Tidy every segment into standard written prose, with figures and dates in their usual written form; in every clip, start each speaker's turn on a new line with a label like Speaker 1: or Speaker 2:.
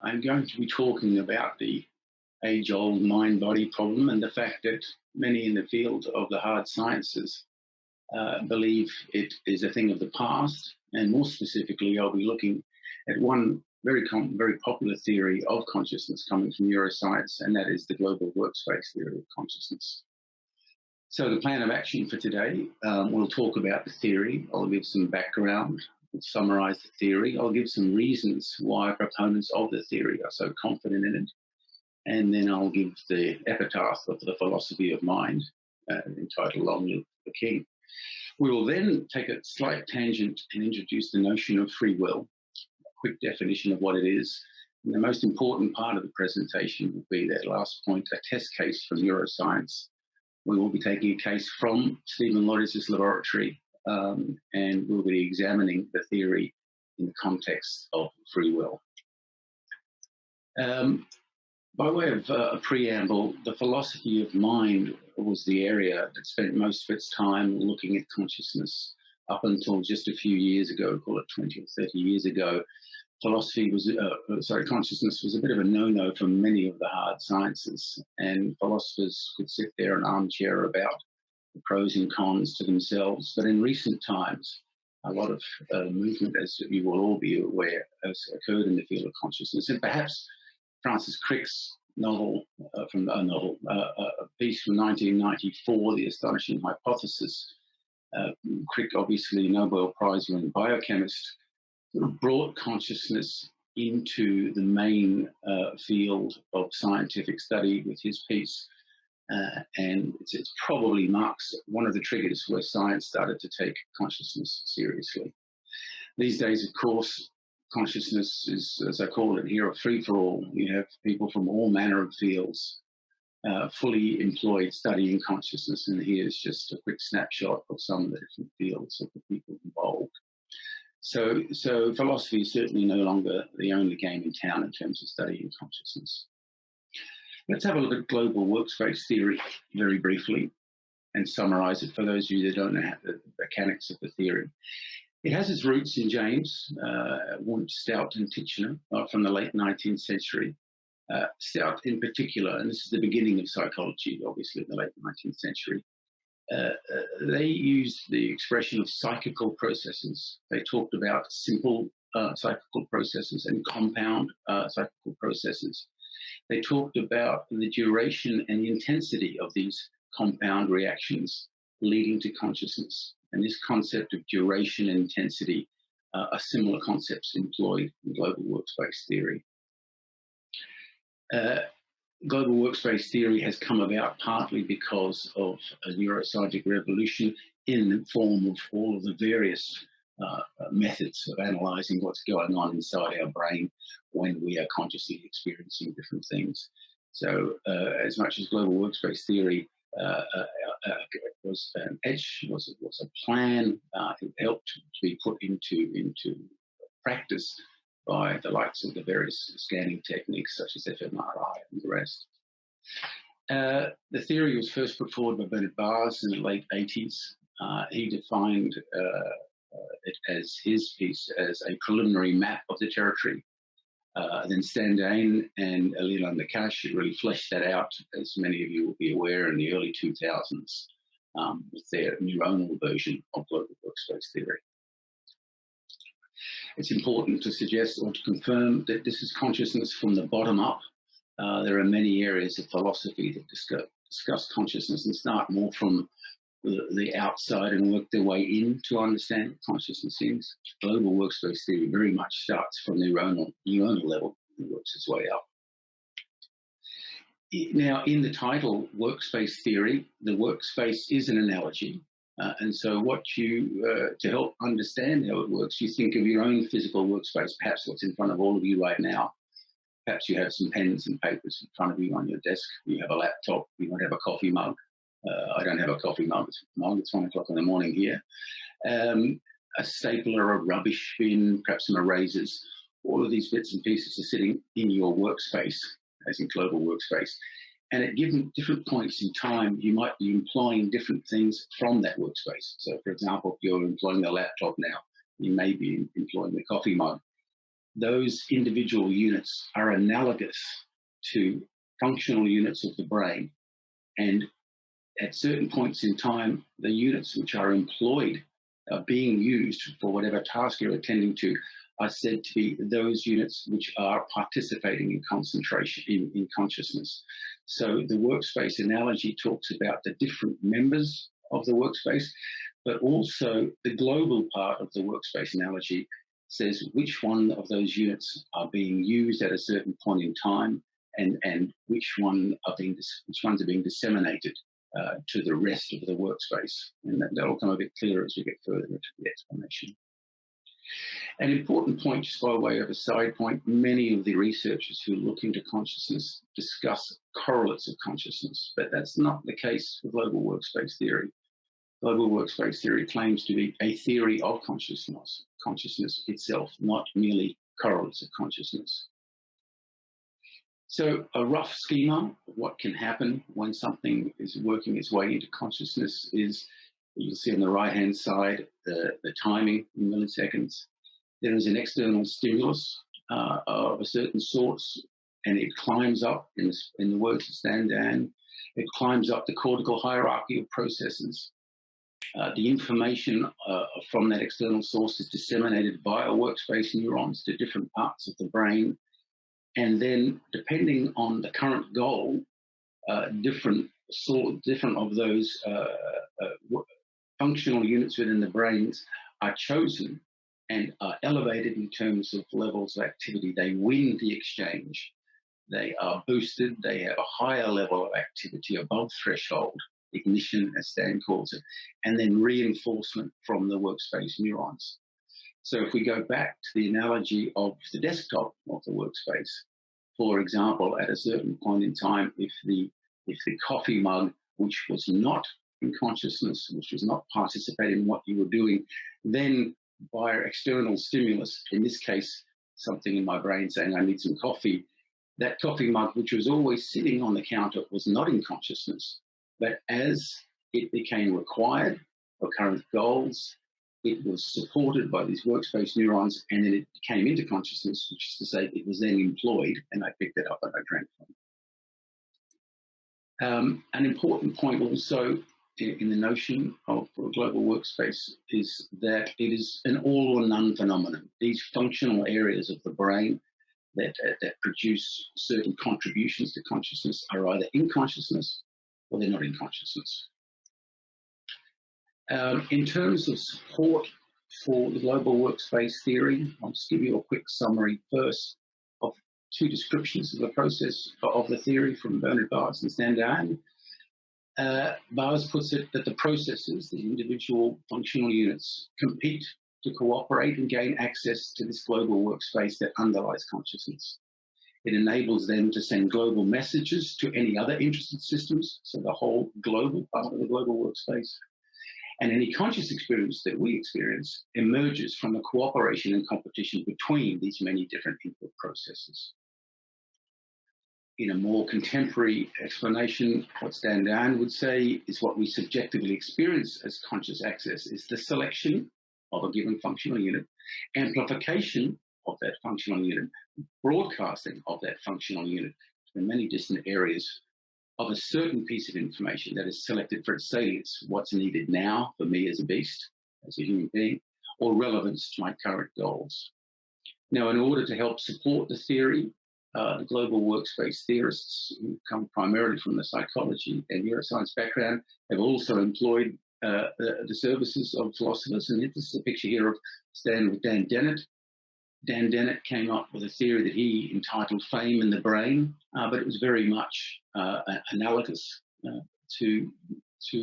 Speaker 1: I'm going to be talking about the age-old mind-body problem and the fact that many in the field of the hard sciences believe it is a thing of the past. And more specifically, I'll be looking at one very popular theory of consciousness coming from neuroscience, and that is the global workspace theory of consciousness. So the plan of action for today, we'll talk about the theory. I'll give some background, I'll summarize the theory. I'll give some reasons why proponents of the theory are so confident in it. And then I'll give the epitaph of the philosophy of mind, entitled Long Live the King. We will then take a slight tangent and introduce the notion of free will, a quick definition of what it is. And the most important part of the presentation will be that last point, a test case for neuroscience. We will be taking a case from Stephen Lloyd's laboratory, and we'll be examining the theory in the context of free will. By way of a preamble, the philosophy of mind was the area that spent most of its time looking at consciousness up until just a few years ago, call it 20 or 30 years ago. Consciousness was a bit of a no-no for many of the hard sciences, and philosophers could sit there in an armchair about the pros and cons to themselves. But in recent times, a lot of movement, as you will all be aware, has occurred in the field of consciousness. And perhaps Francis Crick's novel, a piece from 1994, The Astonishing Hypothesis. Crick, obviously Nobel Prize-winning biochemist, brought consciousness into the main field of scientific study with his piece. And it probably marks one of the triggers where science started to take consciousness seriously. These days, of course, consciousness is, as I call it here, a free-for-all. You have people from all manner of fields fully employed studying consciousness, and here's just a quick snapshot of some of the different fields of the people involved. So philosophy is certainly no longer the only game in town in terms of studying consciousness. Let's have a look at global workspace theory very briefly and summarize it for those of you that don't know the mechanics of the theory. It has its roots in James, Wundt, Stout, and Titchener from the late 19th century. Stout in particular, and this is the beginning of psychology, obviously, in the late 19th century. They used the expression of psychical processes. They talked about simple psychical processes and compound psychical processes. They talked about the duration and the intensity of these compound reactions leading to consciousness. And this concept of duration and intensity are similar concepts employed in global workspace theory. Global workspace theory has come about partly because of a neuroscientific revolution in the form of all of the various methods of analyzing what's going on inside our brain when we are consciously experiencing different things. So as much as global workspace theory was an edge, was a plan, it helped to be put into practice by the likes of the various scanning techniques such as fMRI and the rest. The theory was first put forward by Baars in the late 80s. He defined it as his piece as a preliminary map of the territory. Then Dehaene and Naccache really fleshed that out, as many of you will be aware, in the early 2000s with their neuronal version of global workspace theory. It's important to suggest or to confirm that this is consciousness from the bottom up. There are many areas of philosophy that discuss consciousness and start more from the outside and work their way in to understand what consciousness is. Global workspace theory very much starts from the neuronal level and works its way up. Now, in the title, workspace theory, the workspace is an analogy. And so to help understand how it works, you think of your own physical workspace, perhaps what's in front of all of you right now. Perhaps you have some pens and papers in front of you on your desk. You have a laptop. You might have a coffee mug. I don't have a coffee mug. It's 1 o'clock in the morning here. A stapler, a rubbish bin, perhaps some erasers. All of these bits and pieces are sitting in your workspace, as in global workspace. And at different points in time, you might be employing different things from that workspace. So, for example, if you're employing a laptop now, you may be employing the coffee mug. those individual units are analogous to functional units of the brain, and at certain points in time, the units which are employed, being used for whatever task you're attending to, are said to be those units which are participating in concentration, in consciousness. So the workspace analogy talks about the different members of the workspace, but also the global part of the workspace analogy says which one of those units are being used at a certain point in time, and which ones are being disseminated to the rest of the workspace. And that will come a bit clearer as we get further into the explanation. An important point, just by way of a side point, many of the researchers who look into consciousness discuss correlates of consciousness, but that's not the case for global workspace theory. Global workspace theory claims to be a theory of consciousness itself, not merely correlates of consciousness. So a rough schema of what can happen when something is working its way into consciousness is, you'll see on the right-hand side, the timing in milliseconds. There is an external stimulus of a certain sort, and it climbs up, in the words of Stan Dan, it climbs up the cortical hierarchy of processes. The information from that external source is disseminated via workspace neurons to different parts of the brain. And then, depending on the current goal, different of those functional units within the brains are chosen and are elevated in terms of levels of activity. They win the exchange. They are boosted. They have a higher level of activity above threshold, ignition, as Stan calls it, and then reinforcement from the workspace neurons. So if we go back to the analogy of the desktop of the workspace, for example, at a certain point in time, if the coffee mug, which was not in consciousness, which was not participating in what you were doing, then via external stimulus, in this case, something in my brain saying I need some coffee, that coffee mug, which was always sitting on the counter, was not in consciousness. But as it became required for current goals, it was supported by these workspace neurons, and then it came into consciousness, which is to say it was then employed, and I picked it up and I drank from it. An important point also in the notion of a global workspace is that it is an all or none phenomenon. These functional areas of the brain that produce certain contributions to consciousness are either in consciousness or they're not in consciousness. In terms of support for the global workspace theory, I'll just give you a quick summary first of two descriptions of the process of the theory from Bernard Baars and Stan Dan. Baars puts it that the processes, the individual functional units, compete to cooperate and gain access to this global workspace that underlies consciousness. It enables them to send global messages to any other interested systems, so the whole global part of the global workspace. And any conscious experience that we experience emerges from the cooperation and competition between these many different input processes. In a more contemporary explanation, what Stan Dan would say is what we subjectively experience as conscious access is the selection of a given functional unit, amplification of that functional unit, broadcasting of that functional unit to many distant areas of a certain piece of information that is selected for its salience, what's needed now for me as a beast, as a human being, or relevance to my current goals. Now, in order to help support the theory, the global workspace theorists, who come primarily from the psychology and neuroscience background, have also employed the services of philosophers. And this is a picture here of Stan with Dan Dennett. Dan Dennett came up with a theory that he entitled Fame in the Brain, but it was very much analogous to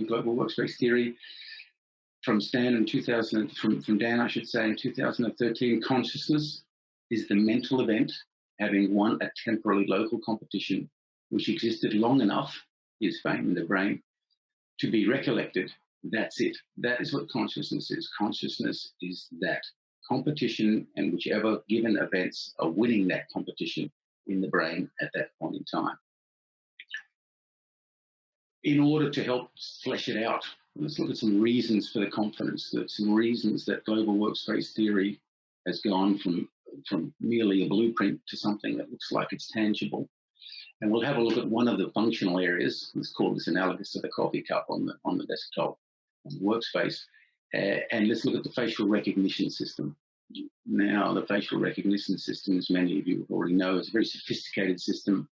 Speaker 1: global workspace theory. From Stan in 2000, from Dan, I should say, in 2013, consciousness is the mental event having won a temporally local competition which existed long enough, is fame in the brain, to be recollected. That's it. That is what consciousness is. Consciousness is that competition, and whichever given events are winning that competition in the brain at that point in time. In order to help flesh it out, let's look at some reasons for the confidence, some reasons that global workspace theory has gone from from merely a blueprint to something that looks like it's tangible. And we'll have a look at one of the functional areas. Let's call this analogous to the coffee cup on the desktop on the workspace. And let's look at the facial recognition system. Now, the facial recognition system, as many of you already know, is a very sophisticated system.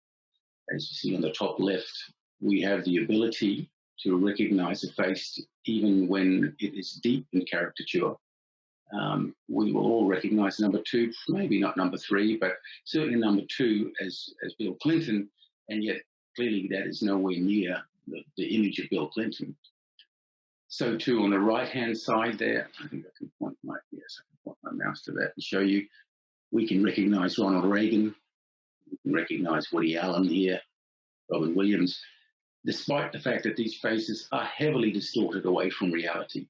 Speaker 1: As you see on the top left, we have the ability to recognize a face even when it is deep in caricature. We will all recognize number 2, maybe not number 3, but certainly number 2 as Bill Clinton, and yet clearly that is nowhere near the image of Bill Clinton. So too on the right-hand side there, I think I can point my mouse to that and show you, we can recognize Ronald Reagan, we can recognize Woody Allen here, Robin Williams, despite the fact that these faces are heavily distorted away from reality.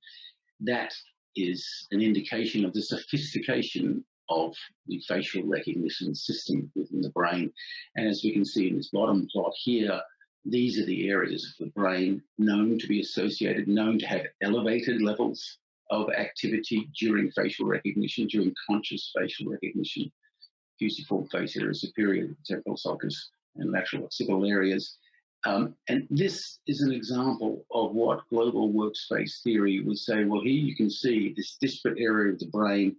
Speaker 1: That is an indication of the sophistication of the facial recognition system within the brain. And as we can see in this bottom plot here, these are the areas of the brain known to be associated, known to have elevated levels of activity during facial recognition, during conscious facial recognition. Fusiform face area superior, temporal sulcus, and lateral occipital areas. And this is an example of what global workspace theory would say, well, here you can see this disparate area of the brain,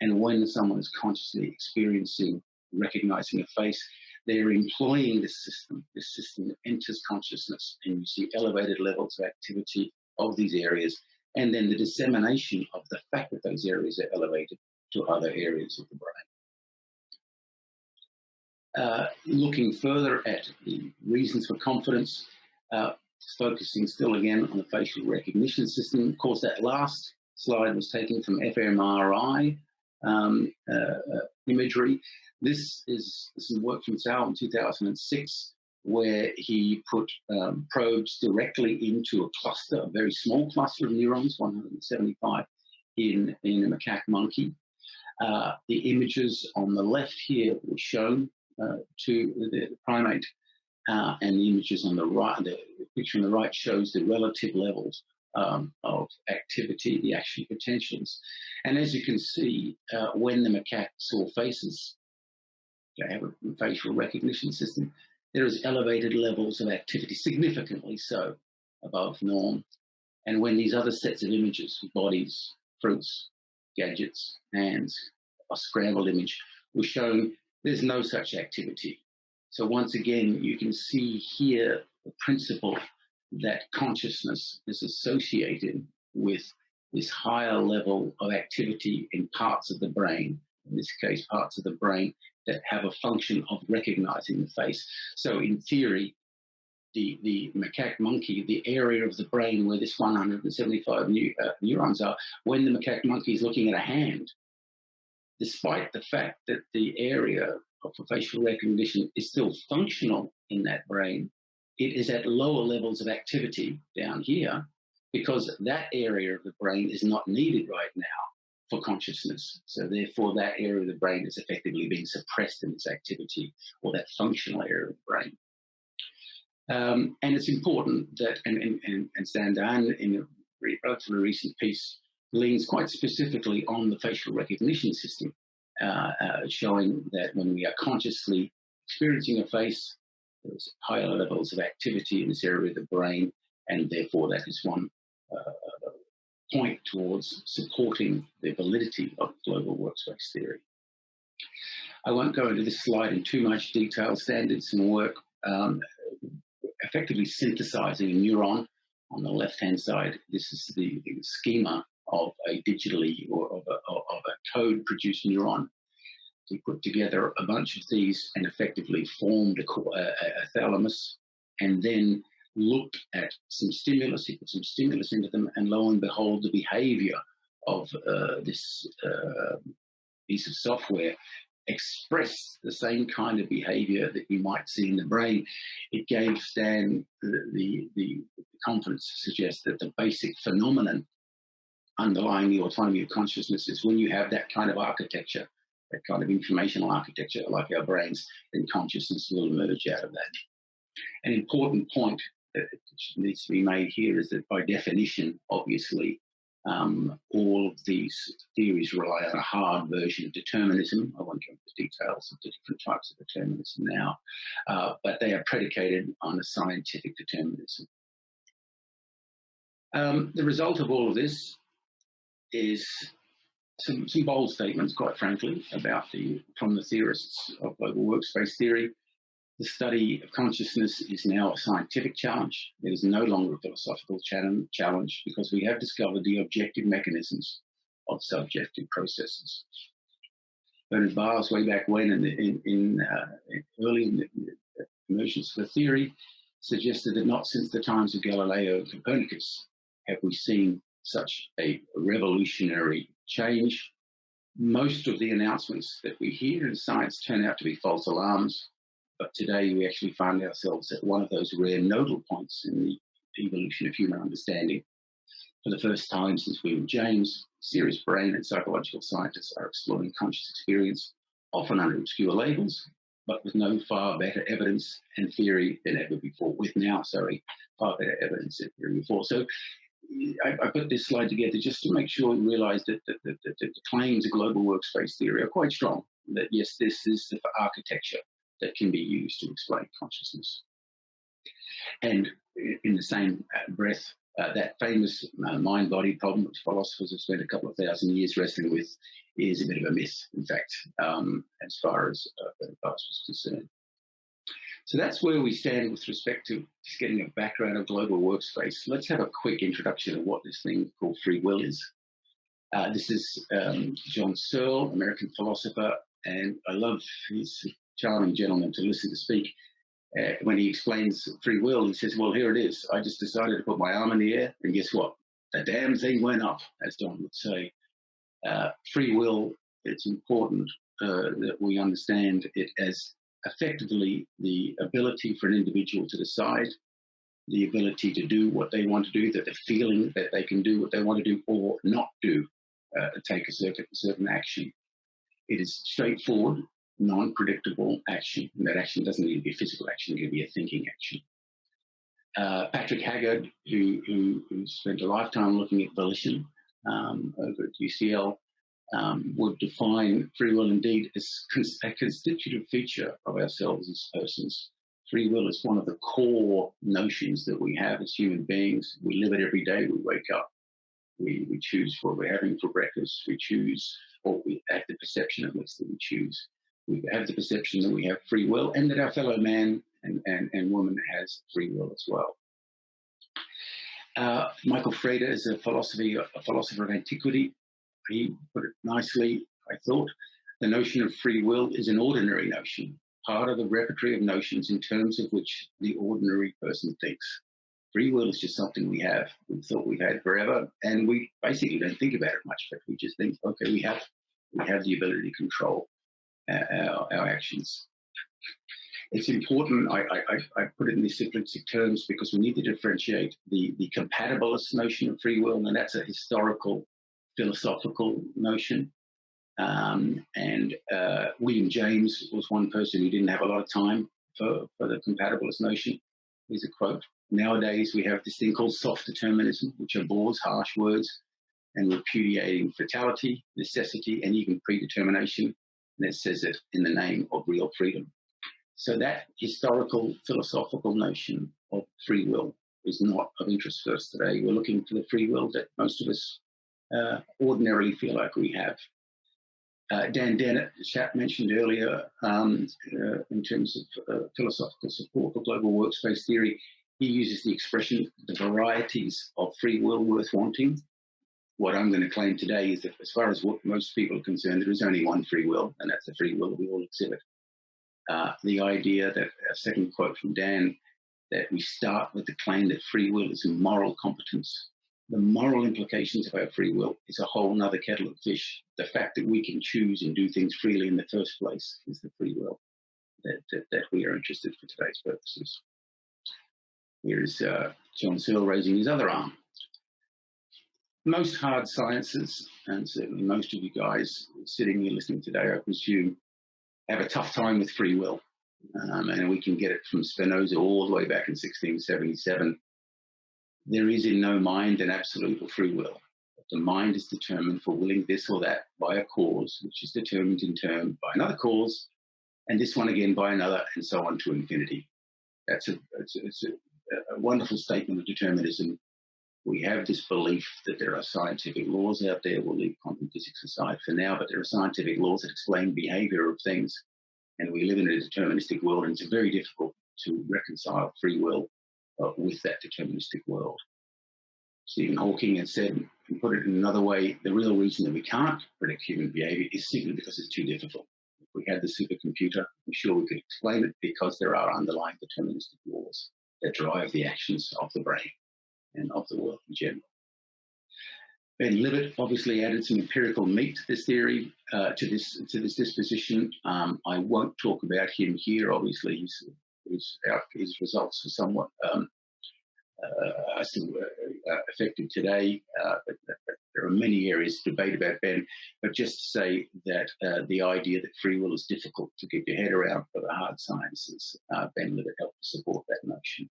Speaker 1: and when someone is consciously experiencing, recognizing a face, they're employing this system. This system enters consciousness, and you see elevated levels of activity of these areas, and then the dissemination of the fact that those areas are elevated to other areas of the brain. Looking further at the reasons for confidence, focusing still again on the facial recognition system. Of course, that last slide was taken from fMRI imagery. This is some work from Tsao in 2006, where he put probes directly into a cluster, a very small cluster of neurons, 175, in a macaque monkey. The images on the left here were shown to the primate, and the images on the right, the picture on the right shows the relative levels of activity, the action potentials. And as you can see, when the macaque saw faces, they have a facial recognition system, there is elevated levels of activity, significantly so, above norm. And when these other sets of images, bodies, fruits, gadgets, hands, a scrambled image, were shown, there's no such activity. So once again, you can see here the principle that consciousness is associated with this higher level of activity in parts of the brain, in this case, parts of the brain that have a function of recognizing the face. So in theory, the macaque monkey, the area of the brain where this 175 neurons are, when the macaque monkey is looking at a hand, despite the fact that the area of facial recognition is still functional in that brain, it is at lower levels of activity down here because that area of the brain is not needed right now for consciousness. So therefore, that area of the brain is effectively being suppressed in its activity, or that functional area of the brain. And it's important that, and Dehaene, in a relatively recent piece, leans quite specifically on the facial recognition system, showing that when we are consciously experiencing a face, there's higher levels of activity in this area of the brain, and therefore that is one point towards supporting the validity of global workspace theory. I won't go into this slide in too much detail. Stan did some work effectively synthesizing a neuron. On the left-hand side, this is the schema of a digitally or of a code-produced neuron. He put together a bunch of these and effectively formed a thalamus, and then looked at some stimulus. He put some stimulus into them, and lo and behold, the behavior of this piece of software expressed the same kind of behavior that you might see in the brain. It gave Stan the confidence to suggest that the basic phenomenon underlying the autonomy of consciousness is when you have that kind of architecture, that kind of informational architecture like our brains, then consciousness will emerge out of that. An important point that needs to be made here is that by definition, obviously, All of these theories rely on a hard version of determinism. I won't go into the details of the different types of determinism now, but they are predicated on a scientific determinism. The result of all of this is some bold statements, quite frankly, from the theorists of global workspace theory. The study of consciousness is now a scientific challenge. It is no longer a philosophical challenge because we have discovered the objective mechanisms of subjective processes. Bernard Baars, way back when, early in the emergence of the theory, suggested that not since the times of Galileo and Copernicus have we seen such a revolutionary change. Most of the announcements that we hear in science turn out to be false alarms. But today we actually find ourselves at one of those rare nodal points in the evolution of human understanding. For the first time since William James, serious brain and psychological scientists are exploring conscious experience, often under obscure labels, but with far better evidence and theory than ever before. Far better evidence than ever before. So I put this slide together just to make sure we realise that the claims of global workspace theory are quite strong. That yes, this is the architecture that can be used to explain consciousness. And in the same breath, that famous mind-body problem, which philosophers have spent a couple of thousand years wrestling with, is a bit of a myth, in fact, as far as Baars was concerned. So that's where we stand with respect to just getting a background of global workspace. Let's have a quick introduction of what this thing called free will is. This is John Searle, American philosopher, and I love his charming gentleman to listen to speak. When he explains free will, he says, well, here it is. I just decided to put my arm in the air, and guess what? The damn thing went up, as John would say. Free will, it's important that we understand it as effectively the ability for an individual to decide, the ability to do what they want to do, that the feeling that they can do what they want to do or not do, take a certain action. It is straightforward, non-predictable action, and that action doesn't need to be a physical action, it can be a thinking action. Patrick Haggard, who spent a lifetime looking at volition over at UCL, would define free will indeed as a constitutive feature of ourselves as persons. Free will is one of the core notions that we have as human beings. We live it every day. We wake up. We choose what we're having for breakfast. We choose, or we have the perception at least that we choose. We have the perception that we have free will and that our fellow man and woman has free will as well. Michael Frater is a philosopher of antiquity. He put it nicely, I thought. The notion of free will is an ordinary notion, part of the repertory of notions in terms of which the ordinary person thinks. Free will is just something we have. We thought we've had forever, and we basically don't think about it much, but we just think, okay, we have the ability to control our actions. It's important, I put it in these simplistic terms because we need to differentiate the compatibilist notion of free will, and that's a historical, philosophical notion. William James was one person who didn't have a lot of time for the compatibilist notion. Here's a quote. Nowadays, we have this thing called soft determinism, which abhors harsh words and repudiating fatality, necessity, and even predetermination. And it says it in the name of real freedom. So that historical, philosophical notion of free will is not of interest for us today. We're looking for the free will that most of us ordinarily feel like we have. Dan Dennett, the chap mentioned earlier, in terms of philosophical support for global workspace theory, he uses the expression, the varieties of free will worth wanting. What I'm going to claim today is that as far as what most people are concerned, there is only one free will, and that's the free will that we all exhibit. The idea that, a second quote from Dan, that we start with the claim that free will is a moral competence. The moral implications of our free will is a whole nother kettle of fish. The fact that we can choose and do things freely in the first place is the free will that we are interested for today's purposes. Here is John Searle raising his other arm. Most hard sciences, and certainly most of you guys sitting here listening today, I presume, have a tough time with free will. And we can get it from Spinoza all the way back in 1677. There is in no mind an absolute free will. The mind is determined for willing this or that by a cause, which is determined in turn by another cause, and this one again by another, and so on to infinity. It's a wonderful statement of determinism. We have this belief that there are scientific laws out there. We'll leave quantum physics aside for now, but there are scientific laws that explain behavior of things, and we live in a deterministic world, and it's very difficult to reconcile free will with that deterministic world. Stephen Hawking had said, and put it in another way, the real reason that we can't predict human behavior is simply because it's too difficult. If we had the supercomputer, I'm sure we could explain it, because there are underlying deterministic laws that drive the actions of the brain and of the world in general. Ben Libet obviously added some empirical meat to this theory, to this disposition. I won't talk about him here. Obviously, his results are somewhat still effective today, but there are many areas to debate about Ben. But just to say that the idea that free will is difficult to get your head around for the hard sciences, Ben Libet helped to support that notion.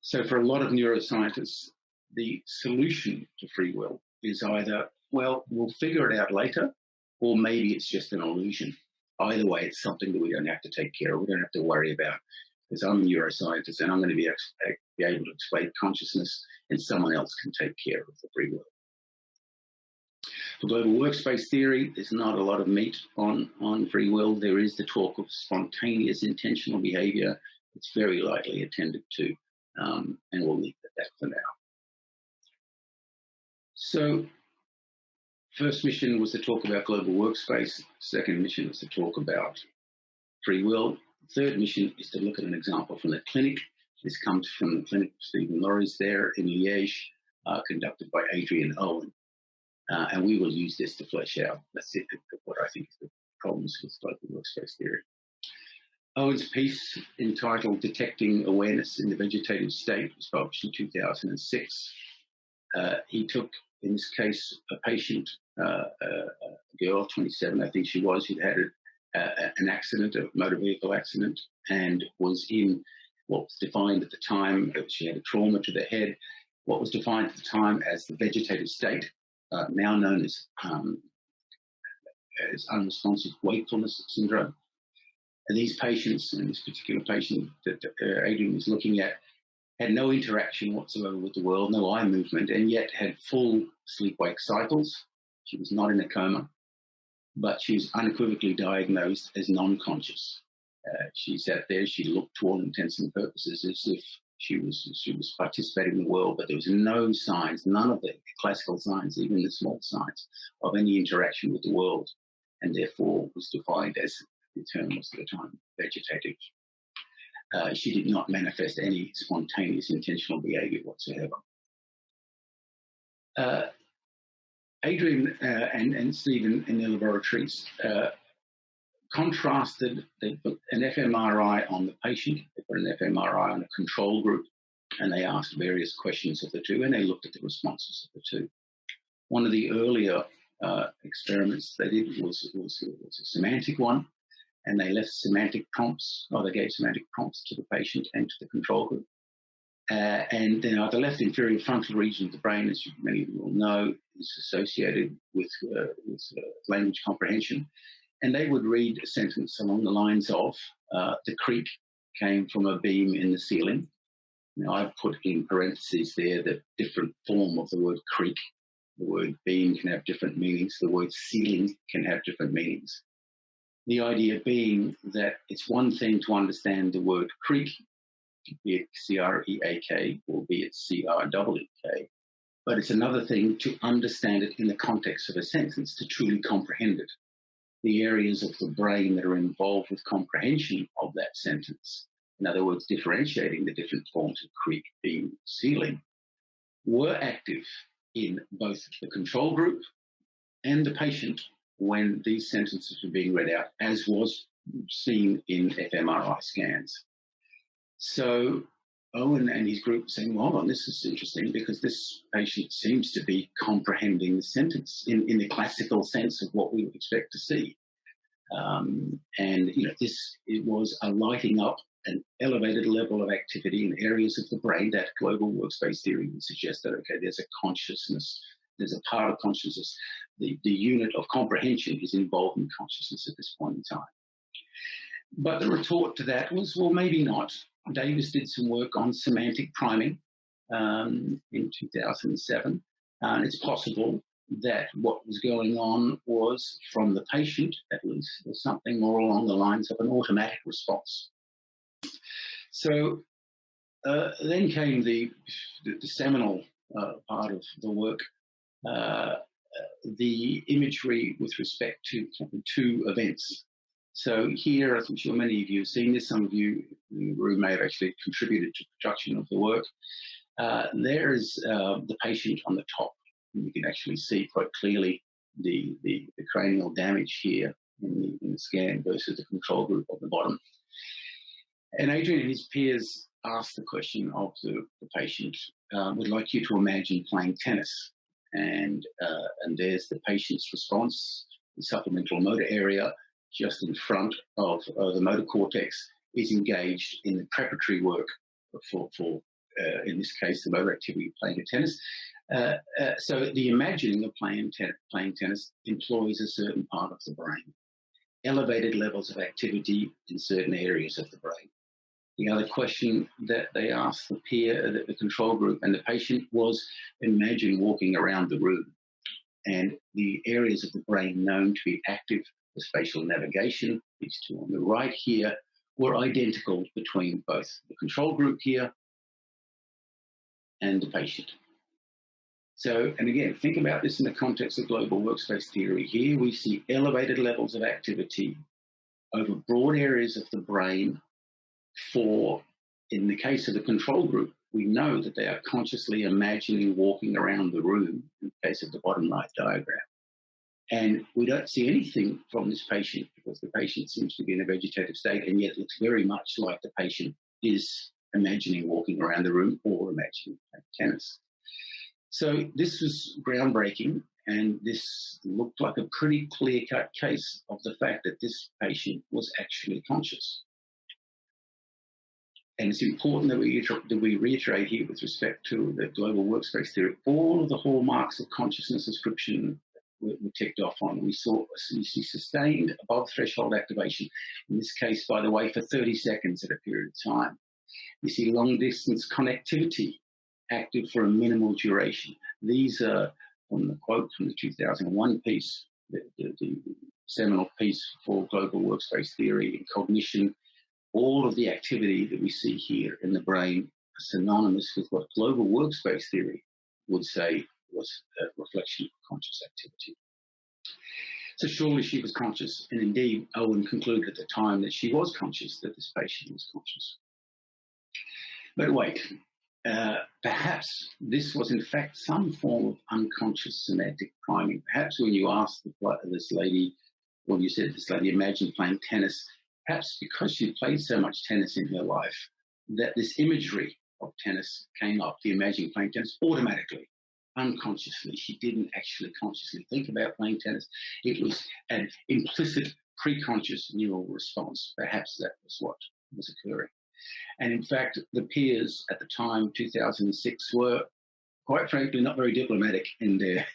Speaker 1: So for a lot of neuroscientists, the solution to free will is either, well, we'll figure it out later, or maybe it's just an illusion. Either way, it's something that we don't have to take care of, we don't have to worry about, because I'm a neuroscientist and I'm going to be able to explain consciousness, and someone else can take care of the free will. For global workspace theory, there's not a lot of meat on free will. There is the talk of spontaneous intentional behavior. It's very lightly attended to, and we'll leave it at that for now. So, first mission was to talk about global workspace. Second mission was to talk about free will. Third mission is to look at an example from the clinic. This comes from the clinic of Stephen Laurie's there in Liège, conducted by Adrian Owen. And we will use this to flesh out, that's it, what I think is the problems with global workspace theory. Owen's piece, entitled Detecting Awareness in the Vegetative State, was published in 2006. He took, in this case, a patient, a girl, 27, I think she was, who'd had an accident, a motor vehicle accident, and was in what was defined at the time, she had a trauma to the head, what was defined at the time as the vegetative state, now known as unresponsive wakefulness syndrome. And these patients, and this particular patient that Adrian was looking at, had no interaction whatsoever with the world, no eye movement, and yet had full sleep-wake cycles. She was not in a coma, but she was unequivocally diagnosed as non-conscious. She sat there, she looked to all intents and purposes as if she was participating in the world, but there was no signs, none of the classical signs, even the small signs, of any interaction with the world, and therefore was defined as, the term was at the time, vegetative. She did not manifest any spontaneous intentional behavior whatsoever. Adrian and Stephen in their laboratories contrasted, they put an fMRI on the patient, they put an fMRI on a control group, and they asked various questions of the two, and they looked at the responses of the two. One of the earlier experiments they did was a semantic one, and they left semantic prompts, or they gave semantic prompts to the patient and to the control group. And then the left inferior frontal region of the brain, as many of you will know, is associated with language comprehension. And they would read a sentence along the lines of, the creak came from a beam in the ceiling. Now, I've put in parentheses there the different form of the word creak. The word beam can have different meanings. The word ceiling can have different meanings. The idea being that it's one thing to understand the word creak, be it C-R-E-A-K or be it C-R-E-E-K, but it's another thing to understand it in the context of a sentence, to truly comprehend it. The areas of the brain that are involved with comprehension of that sentence, in other words, differentiating the different forms of creak, beam, ceiling, were active in both the control group and the patient when these sentences were being read out, as was seen in fMRI scans. So Owen and his group were saying, well, hold on, this is interesting, because this patient seems to be comprehending the sentence in the classical sense of what we would expect to see. And, you know, it was a lighting up an elevated level of activity in areas of the brain that global workspace theory would suggest that, okay, there's a consciousness there's a part of consciousness. The unit of comprehension is involved in consciousness at this point in time. But the retort to that was, well, maybe not. Davis did some work on semantic priming in 2007. And it's possible that what was going on was, from the patient at least, was something more along the lines of an automatic response. So then came the seminal part of the work, the imagery with respect to two events. So here, I'm sure many of you have seen this. Some of you in the room may have actually contributed to the production of the work. There is the patient on the top. And you can actually see quite clearly the cranial damage here in the scan versus the control group at the bottom. And Adrian and his peers asked the question of the patient, would like you to imagine playing tennis. And there's the patient's response. The supplemental motor area just in front of the motor cortex is engaged in the preparatory work for in this case, the motor activity of playing tennis. So the imagining of playing tennis employs a certain part of the brain, elevated levels of activity in certain areas of the brain. The other question that they asked the peer, the control group and the patient was, imagine walking around the room. And the areas of the brain known to be active for spatial navigation, these two on the right here, were identical between both the control group here and the patient. So, and again, think about this in the context of global workspace theory. Here we see elevated levels of activity over broad areas of the brain for, in the case of the control group, we know that they are consciously imagining walking around the room in the case of the bottom right diagram. And we don't see anything from this patient because the patient seems to be in a vegetative state and yet looks very much like the patient is imagining walking around the room or imagining playing tennis. So this was groundbreaking, and this looked like a pretty clear-cut case of the fact that this patient was actually conscious. And it's important that we reiterate here with respect to the global workspace theory, all of the hallmarks of consciousness description were ticked off on. We see sustained above threshold activation, in this case, by the way, for 30 seconds at a period of time. You see long distance connectivity active for a minimal duration. These are from the quote from the 2001 piece, the seminal piece for global workspace theory and cognition. All of the activity that we see here in the brain are synonymous with what global workspace theory would say was a reflection of conscious activity. So surely she was conscious, and indeed Owen concluded at the time that she was conscious, that this patient was conscious. But wait, perhaps this was in fact some form of unconscious semantic priming. Perhaps when you asked this lady, when you said this lady imagined playing tennis, perhaps because she played so much tennis in her life, that this imagery of tennis came up, the imagining playing tennis, automatically, unconsciously. She didn't actually consciously think about playing tennis. It was an implicit preconscious neural response. Perhaps that was what was occurring. And in fact, the peers at the time, 2006, were quite frankly not very diplomatic in their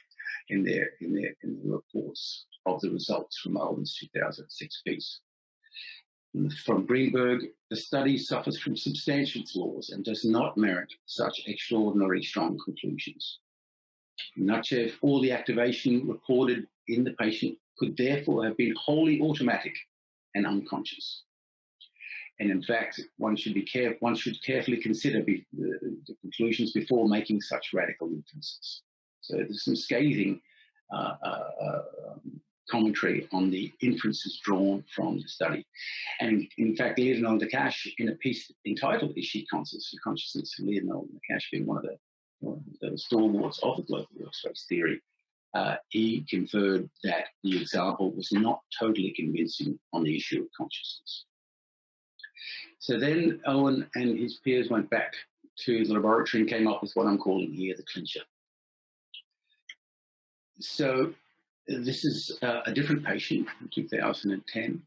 Speaker 1: reports of the results from Owen's 2006 piece. From Greenberg, the study suffers from substantial flaws and does not merit such extraordinary strong conclusions. Naccache, all the activation reported in the patient could therefore have been wholly automatic and unconscious. And in fact, one should carefully consider the conclusions before making such radical inferences. So there's some scathing commentary on the inferences drawn from the study. And in fact, Dehaene and Naccache, in a piece entitled Is She Conscious? Consciousness, Dehaene and Naccache being one of the stalwarts of the global workspace theory, he conferred that the example was not totally convincing on the issue of consciousness. So then Owen and his peers went back to the laboratory and came up with what I'm calling here the clincher. So this is a different patient from 2010.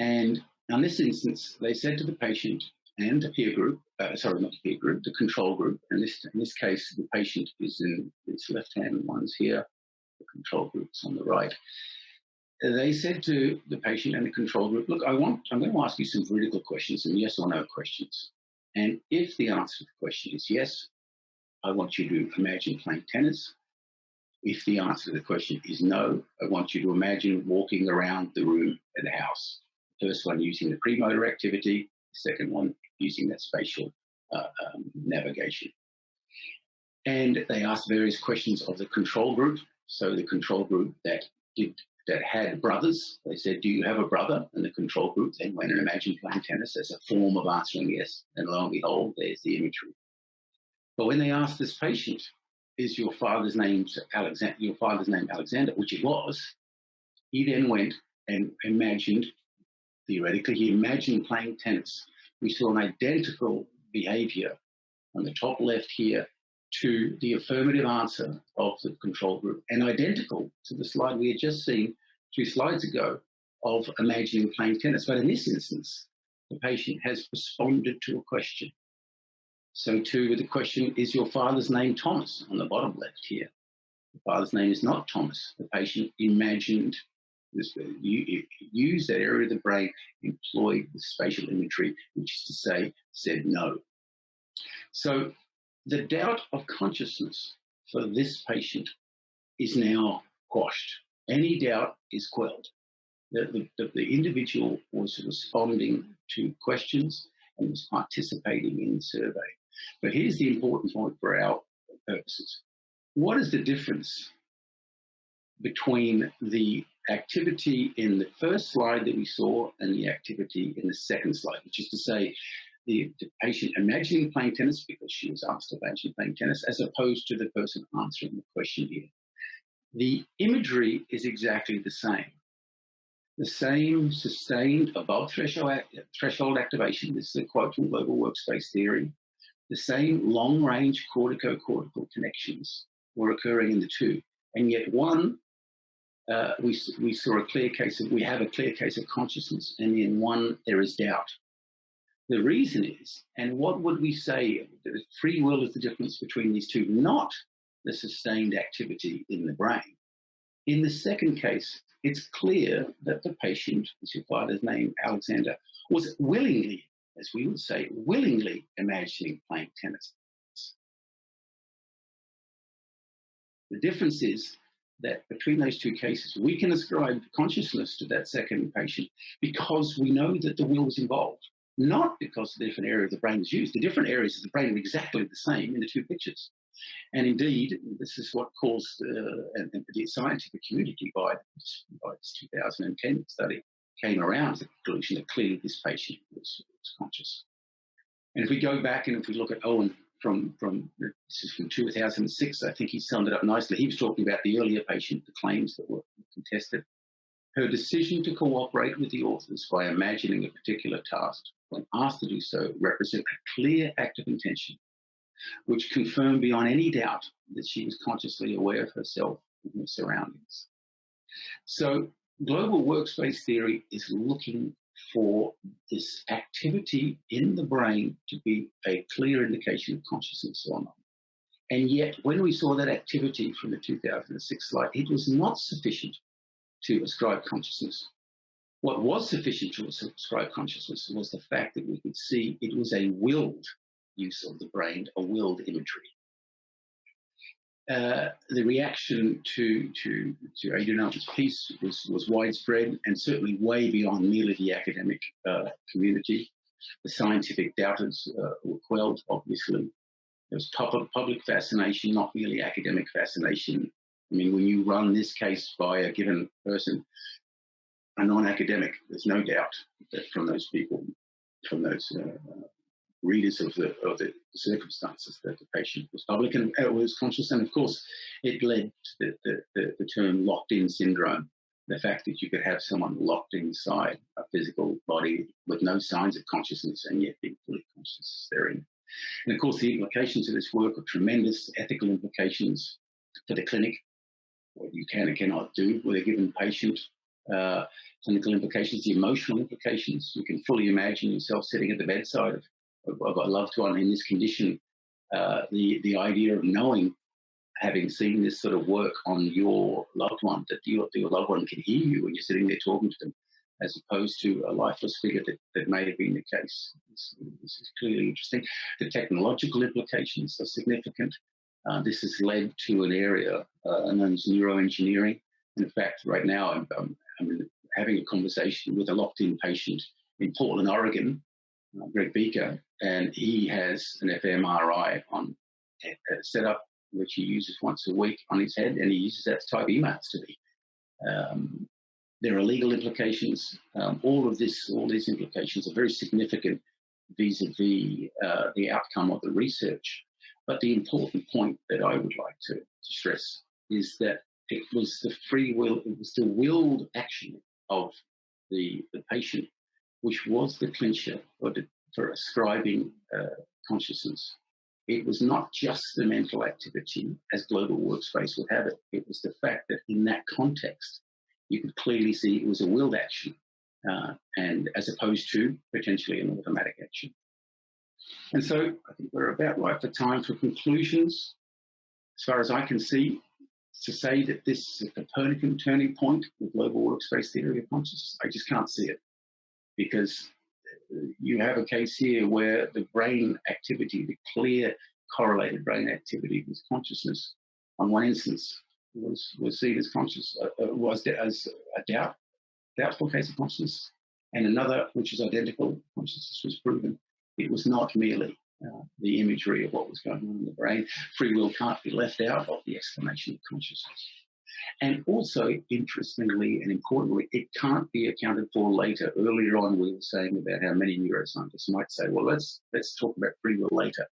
Speaker 1: And in this instance, they said to the patient, and a peer group, sorry, not a peer group, the control group. And in this case, the patient is in its left-hand ones here, the control group's on the right. They said to the patient and the control group, look, I'm going to ask you some veridical questions, some yes or no questions. And if the answer to the question is yes, I want you to imagine playing tennis. If the answer to the question is no, I want you to imagine walking around the room at the house. The first one using the premotor activity, the second one using that spatial navigation. And they asked various questions of the control group. So the control group that had brothers, they said, do you have a brother? And the control group then went and imagined playing tennis as a form of answering yes. And lo and behold, there's the imagery. But when they asked this patient, is your father's name Alexander, which it was, he then went and imagined, theoretically, he imagined playing tennis. We saw an identical behavior on the top left here to the affirmative answer of the control group, and identical to the slide we had just seen 2 slides ago of imagining playing tennis. But in this instance, the patient has responded to a question. So too with the question, is your father's name Thomas, on the bottom left here? The father's name is not Thomas. The patient imagined this, used that area of the brain, employed the spatial imagery, which is to say, said no. So the doubt of consciousness for this patient is now quashed. Any doubt is quelled. The individual was responding to questions and was participating in the survey. But here's the important point for our purposes. What is the difference between the activity in the first slide that we saw and the activity in the second slide, which is to say the patient imagining playing tennis because she was asked to imagine playing tennis, as opposed to the person answering the question here? The imagery is exactly the same. The same sustained above threshold activation, this is a quote from Global Workspace Theory, the same long-range cortico-cortical connections were occurring in the two. And yet one, we saw a clear case of, we have a clear case of consciousness, and in one there is doubt. The reason is, and what would we say, that free will is the difference between these two, not the sustained activity in the brain. In the second case, it's clear that the patient, as your father's name, Alexander, was willingly, as we would say, willingly imagining playing tennis. The difference is that between those two cases, we can ascribe consciousness to that second patient because we know that the will was involved, not because the different area of the brain was used. The different areas of the brain are exactly the same in the two pictures. And indeed, this is what caused the scientific community by this 2010 study came around to the conclusion that clearly this patient was conscious. And if we go back and if we look at Owen this is from 2006, I think he summed it up nicely. He was talking about the earlier patient, the claims that were contested. Her decision to cooperate with the authors by imagining a particular task, when asked to do so, represent a clear act of intention, which confirmed beyond any doubt that she was consciously aware of herself and her surroundings. So global workspace theory is looking for this activity in the brain to be a clear indication of consciousness or not. And yet, when we saw that activity from the 2006 slide, it was not sufficient to ascribe consciousness. What was sufficient to ascribe consciousness was the fact that we could see it was a willed use of the brain, a willed imagery. The reaction to Adrian Allen's piece was widespread and certainly way beyond merely the academic community. The scientific doubters were quelled, obviously. There was public fascination, not merely academic fascination. I mean, when you run this case by a given person, a non-academic, there's no doubt that from those people, from those readers of the circumstances, that the patient was public and was conscious. And of course, it led to the term locked-in syndrome, the fact that you could have someone locked inside a physical body with no signs of consciousness and yet being fully conscious therein. And of course, the implications of this work are tremendous, ethical implications for the clinic, what you can and cannot do with a given patient, clinical implications, the emotional implications. You can fully imagine yourself sitting at the bedside of a loved one in this condition, the idea of knowing, having seen this sort of work on your loved one, that your loved one can hear you when you're sitting there talking to them, as opposed to a lifeless figure that may have been the case. This is clearly interesting. The technological implications are significant. This has led to an area known as neuroengineering. In fact, right now I'm having a conversation with a locked-in patient in Portland, Oregon, Greg Beaker, and he has an fMRI on set up, which he uses once a week on his head, and he uses that to type emails to me. There are legal implications. All these implications are very significant vis-a-vis the outcome of the research. But the important point that I would like to stress is that it was the free will, it was the willed action of the patient, which was the clincher for ascribing consciousness. It was not just the mental activity, as global workspace would have it. It was the fact that in that context, you could clearly see it was a willed action, and as opposed to potentially an automatic action. And so I think we're about right for time for conclusions. As far as I can see, to say that this is a Copernican turning point with global workspace theory of consciousness, I just can't see it, because you have a case here where the brain activity, the clear correlated brain activity with consciousness, on one instance was seen as as a doubtful case of consciousness, and another, which is identical consciousness, was proven. It was not merely the imagery of what was going on in the brain. Free will can't be left out of the explanation of consciousness. And also, interestingly and importantly, it can't be accounted for later. Earlier on, we were saying about how many neuroscientists might say, well, let's talk about free will later.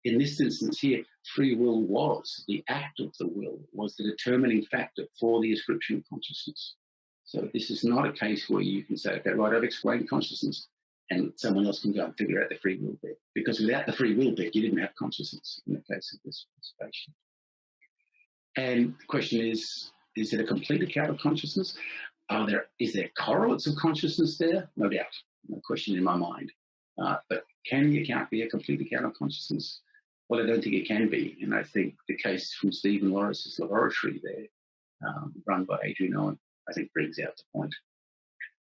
Speaker 1: In this instance here, free will was, the act of the will, was the determining factor for the ascription of consciousness. So this is not a case where you can say, okay, right, I've explained consciousness, and someone else can go and figure out the free will bit. Because without the free will bit, you didn't have consciousness in the case of this patient. And the question is it a complete account of consciousness? Is there correlates of consciousness there? No doubt, no question in my mind. But can the account be a complete account of consciousness? Well, I don't think it can be. And I think the case from Stephen Loris's laboratory there, run by Adrian Owen, I think brings out the point.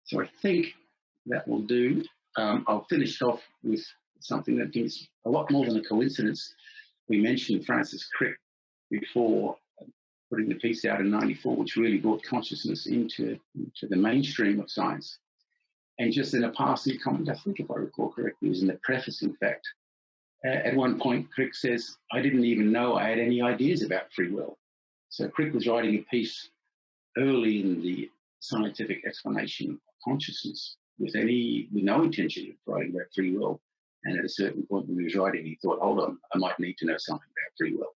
Speaker 1: So I think that will do. I'll finish off with something that is a lot more than a coincidence. We mentioned Francis Crick before putting the piece out in '94, which really brought consciousness into the mainstream of science. And just in a passing comment, I think if I recall correctly, it was in the preface, in fact, at one point, Crick says, I didn't even know I had any ideas about free will. So Crick was writing a piece early in the scientific explanation of consciousness with no intention of writing about free will. And at a certain point when he was writing, he thought, hold on, I might need to know something about free will.